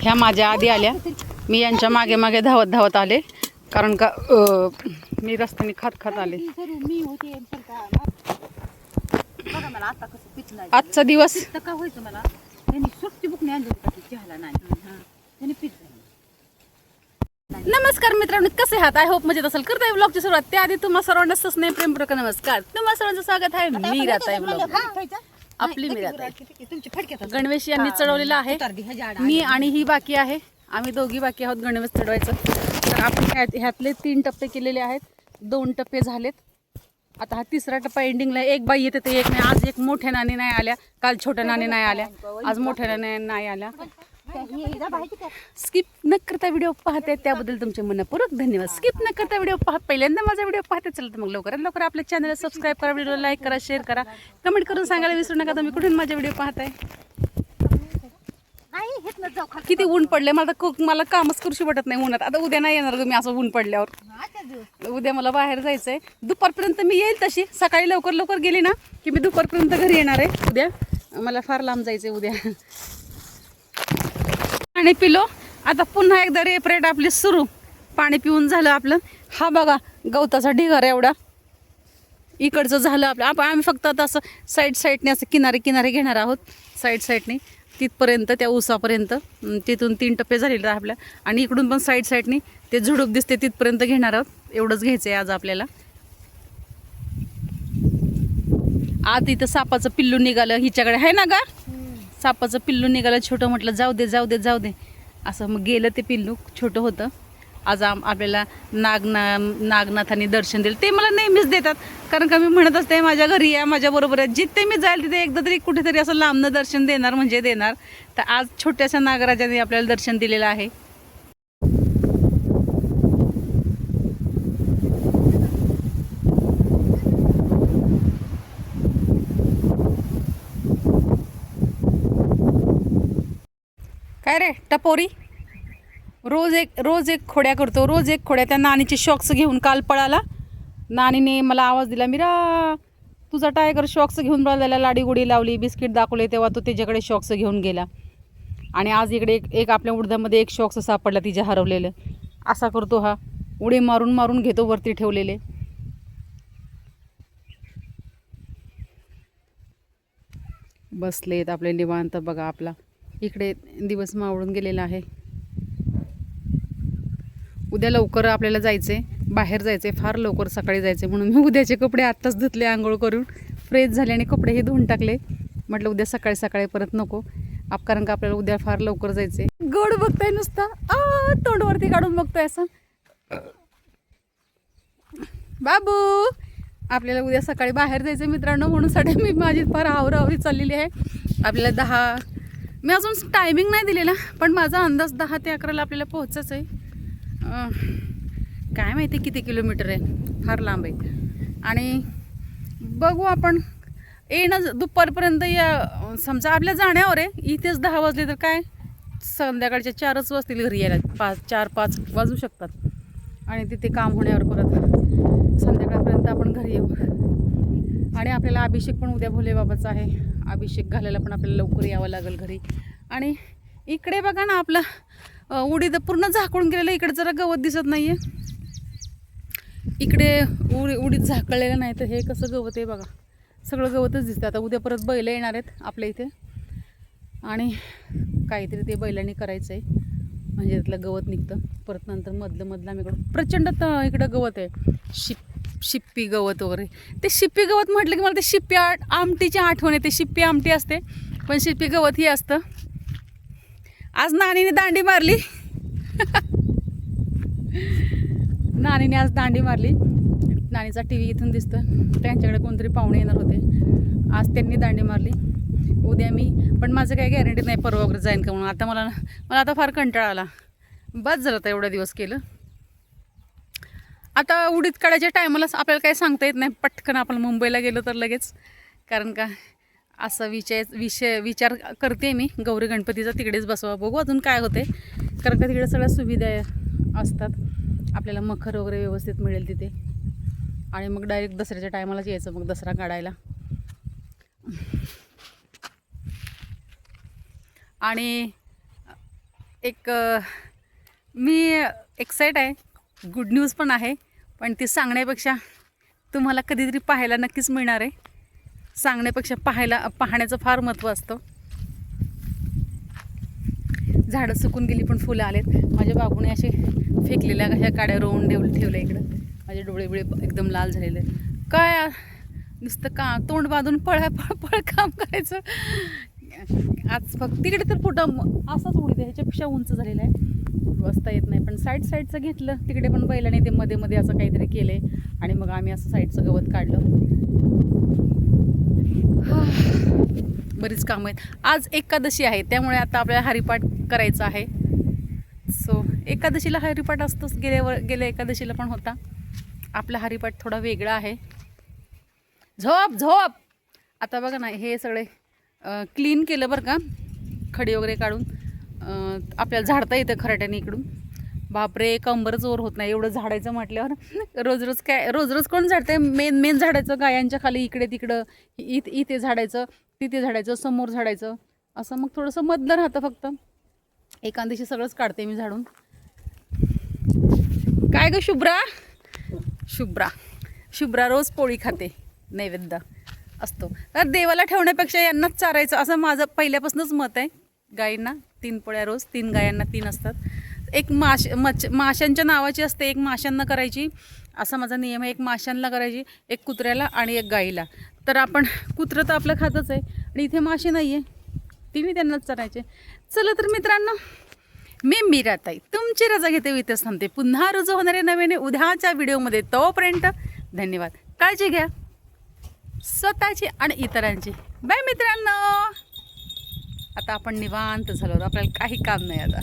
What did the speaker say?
ह्या माझ्या आधी आल्या, मी यांच्या मागे मागे धावत धावत आले, कारण का मी रस्त्याने खात खात आले. आजचा दिवस नमस्कार मित्रांनो, कसे आहात? आय होप मजेत असेल. करताय ब्लॉगची सुरुवात त्याआधी तुम्हा सर्वांना स्नेह प्रेमपूर्वक नमस्कार. तुम्हा सर्वांचं स्वागत आहे मीराताई ब्लॉग. आपली मीराताई गणवेश यांनी चढवलेला आहे. मी आणि ही बाकी आहे, आम्ही दोघी बाकी आहोत गणवेश चढवायचं. तर आपण ह्यातले 3 टप्पे केलेले आहेत, 2 टप्पे झालेत. आता हा तिसरा टप्पा एंडिंगला. एक बाई येते ते एक नाही. आज एक मोठ्या नानी नाही आल्या, काल छोट्या नानी नाही आल्या, आज मोठ्या नानी नाही आल्या. स्किप न करता व्हिडिओ पाहते त्याबद्दल तुमचे मनपूर्वक धन्यवाद. स्किप न करता व्हिडिओ पहिल्यांदा माझा व्हिडिओ पाहते चला तर मग लवकरात लवकर आपल्या चॅनलला सबस्क्राईब करा, व्हिडिओला लाईक करा, शेअर करा, कमेंट करून सांगायला विसरू नका तुम्ही कुठून माझे व्हिडिओ पाहताय. किती ऊन पडले, मला कामच करूशी वाटत नाही उन्हात. आता उद्या नाही येणार मी असं ऊन पडल्यावर. उद्या मला बाहेर जायचंय, दुपारपर्यंत मी येईल. तशी सकाळी लवकर लवकर गेली ना की मी दुपारपर्यंत घरी येणार आहे. उद्या मला फार लांब जायचंय उद्या. पाणी पिलो, आता पुन्हा एकदा रेपरेट आपली सुरू. पाणी पिऊन झालं आपलं. हा बघा गवताचा ढिगारा एवढा इकडचं झालं आपलं. आम्ही फक्त आता असं साईडने असं किनारे घेणार आहोत, साईडने तिथपर्यंत, त्या ऊसापर्यंत. तिथून 3 टप्पे झालेले आपल्या, आणि इकडून पण साईडने ते झुडूप दिसते तिथपर्यंत घेणार आहोत. एवढंच घ्यायचं आहे आज आपल्याला. आज इथं सापाचं पिल्लू निघालं हिच्याकडे, आहे ना गा? सापाचं पिल्लू निघालं छोटं. म्हटलं जाऊ दे असं. मग गेलं ते पिल्लू, छोटं होतं. आज आपल्याला नागनाथांनी दर्शन दिलं. ते मला नेहमीच देतात, कारण का मी म्हणत असते माझ्या घरी या, माझ्याबरोबर आहे. जिथे मी जाईल तिथे एकदा तरी कुठेतरी असं लांबनं दर्शन देणार म्हणजे देणार. तर आज छोट्याशा नागराजाने आपल्याला दर्शन दिलेलं आहे. काय रे टपोरी, रोज एक खोड्या करतो, रोज एक खोड्या. त्या नानीचे शॉक्स घेऊन काल पळाला. नानीने मला आवाज दिला, मीरा तुझा टायगर शॉक्स घेऊन पळाला. लाडीगुडी लावली, बिस्किट दाखवले, तेव्हा तो त्याच्याकडे शॉक्स घेऊन गेला. आणि आज इकडे एक आपल्या उडद्यामध्ये एक शॉक्स सापडला तिच्या हरवलेलं. असा करतो हा, उडी मारून घेतो वरती ठेवलेले. बसलेत आपले निवांत. बघा आपला इकडे दिवस मावळून गेलेला आहे. उद्या लवकर आपल्याला जायचे, बाहेर जायचे, फार लवकर सकाळी जायचे. म्हणून मी उद्याचे कपडे आत्ताच धुतले, आंघोळ करून फ्रेश झाले आणि कपडेही धुवून टाकले. म्हटलं उद्या सकाळी परत नको कारण का आपल्याला उद्या फार लवकर जायचे. गोड बघताय नुसता, तोंडवरती काढून बघतोय असं. बाबू आपल्याला उद्या सकाळी बाहेर जायचं मित्रांनो, म्हणून साठी मी माझी फार आवरावरी चाललेली आहे. आपल्याला मी अजून टायमिंग नाही दिलेला, पण माझा अंदाज 10 ते 11ला आपल्याला पोहोचायचं आहे. काय माहिती किती किलोमीटर आहे, फार लांब आहे. आणि बघू आपण येणं दुपारपर्यंत या. समजा आपल्या जाण्यावर आहे, इथेच 10 वाजले तर काय संध्याकाळच्या 4च वाजतील घरी यायला. 4-5 वाजू शकतात. आणि तिथे काम होण्यावर परत संध्याकाळपर्यंत आपण घरी येऊ. आणि आपल्याला अभिषेक पण उद्या भोले बाबाचा आहे. अभिषेक घालायला पण आपल्याला लवकर यावं लागेल घरी. आणि इकडे बघा ना, आपला उडीद पूर्ण झाकळून गेलेलं. इकडे जरा गवत दिसत नाही आहे. इकडे उडीद झाकळलेलं नाही, तर हे कसं गवत आहे बघा, सगळं गवतच दिसतं. आता उद्या परत बैल येणार आहेत आपल्या इथे, आणि काहीतरी ते बैलांनी करायचं आहे, म्हणजे त्यातलं गवत निघतं. परत नंतर मधलं आम्ही प्रचंड इकडं गवत आहे, शिप्पी गवत वगैरे. ते शिप्पी गवत म्हटलं की मला ते शिप्पी आमटीची आठवण येते. शिप्पी आमटी असते, पण शिप्पी गवत ही असतं. आज नानीने दांडी मारली. नानीने आज दांडी मारली. नानीचा TV इथून दिसतं. त्यांच्याकडे कोणतरी पाहुणे येणार होते, आज त्यांनी दांडी मारली. उद्या पण माझं काही गॅरंटी नाही परवा वगैरे जाईन का म्हणून. आता मला आता फार कंटाळा आला. बस झालं तर एवढा दिवस केलं. आता उडीद काढायच्या टायमाला आपल्याला काही सांगता येत नाही. पटकन आपण मुंबईला गेलो तर लगेच, कारण का असा विचार करते मी गौरी गणपतीचा तिकडेच बसवा. बघू अजून काय होते, कारण का तिकडे सगळ्या सुविधा असतात. आपल्याला मखर वगैरे व्यवस्थित मिळेल तिथे. आणि मग डायरेक्ट दसऱ्याच्या टायमालाच यायचं, मग दसरा काढायला. आणि मी एक्साईट आहे, गुड न्यूज पण आहे, पण ती सांगण्यापेक्षा तुम्हाला कधीतरी पाहायला नक्कीच मिळणार आहे. सांगण्यापेक्षा पाहण्याचं फार महत्त्व असतं. झाडं सुकून गेली पण फुलं आलेत. माझ्या बाबूने असे फेकलेल्या ह्या काड्या रोवून ठेवल्या इकडं. माझे डोळे एकदम लाल झालेले. काय नुसतं का तोंड बांधून पळ काम करायचं. आज फक्त तिकडे तर फुटं असाच उडीत आहे, ह्याच्यापेक्षा उंच झालेला आहे, बसता येत नाही. पण साईडचं घेतलं, तिकडे पण बैलाने ते मध्ये असं काहीतरी केलंय आणि मग आम्ही असं साईडचं गवत काढलं. बरीच कामं आहेत. आज एकादशी आहे, त्यामुळे आता आपल्याला हरिपाठ करायचा आहे. सो एकादशीला हरिपाठ असतोच, गेल्या एकादशीला पण होता. आपला हरिपाठ थोडा वेगळा आहे. झोप. आता बघा ना, हे सगळे क्लीन केलं बरं का, खडी वगैरे काढून. आपल्याला झाडता येतं खराट्याने इकडून. बापरे, कंबरच वर होत नाही एवढं झाडायचं म्हटल्यावर. रोज कोण झाडतंय? मेन झाडायचं गायांच्या खाली, इकडे तिकडं, इथे झाडायचं, तिथे झाडायचं, समोर झाडायचं, असं. मग थोडंसं मधलं राहतं फक्त. एका दिवशी सगळंच काढते मी झाडून. काय ग शुभ्रा रोज पोळी खाते, नैवेद्य असतो. तर देवाला ठेवण्यापेक्षा यांनाच चारायचं, असं माझं पहिल्यापासूनच मत आहे. गायींना 3 पोळ्या रोज, 3 गायांना 3 असतात. एक माशांच्या नावाची असते, एक माशांना करायची, असा माझा नियम आहे. एक माशांना करायची, एक कुत्र्याला आणि एक गाईला. तर आपण कुत्रं तर आपलं खातच आहे, आणि इथे मासे नाही आहे, तिने त्यांनाच चरायचे. चला तर मित्रांनो, मी मीराताई तुमची रजा घेते, इथेच थांबते. पुन्हा रुजू होणारे नव्याने उद्याच्या व्हिडिओमध्ये. तोपर्यंत धन्यवाद. काळजी घ्या स्वतःची आणि इतरांची. बाय मित्रांनो. आता आपण निवांत झालो, आपल्याला काही काम नाही आता.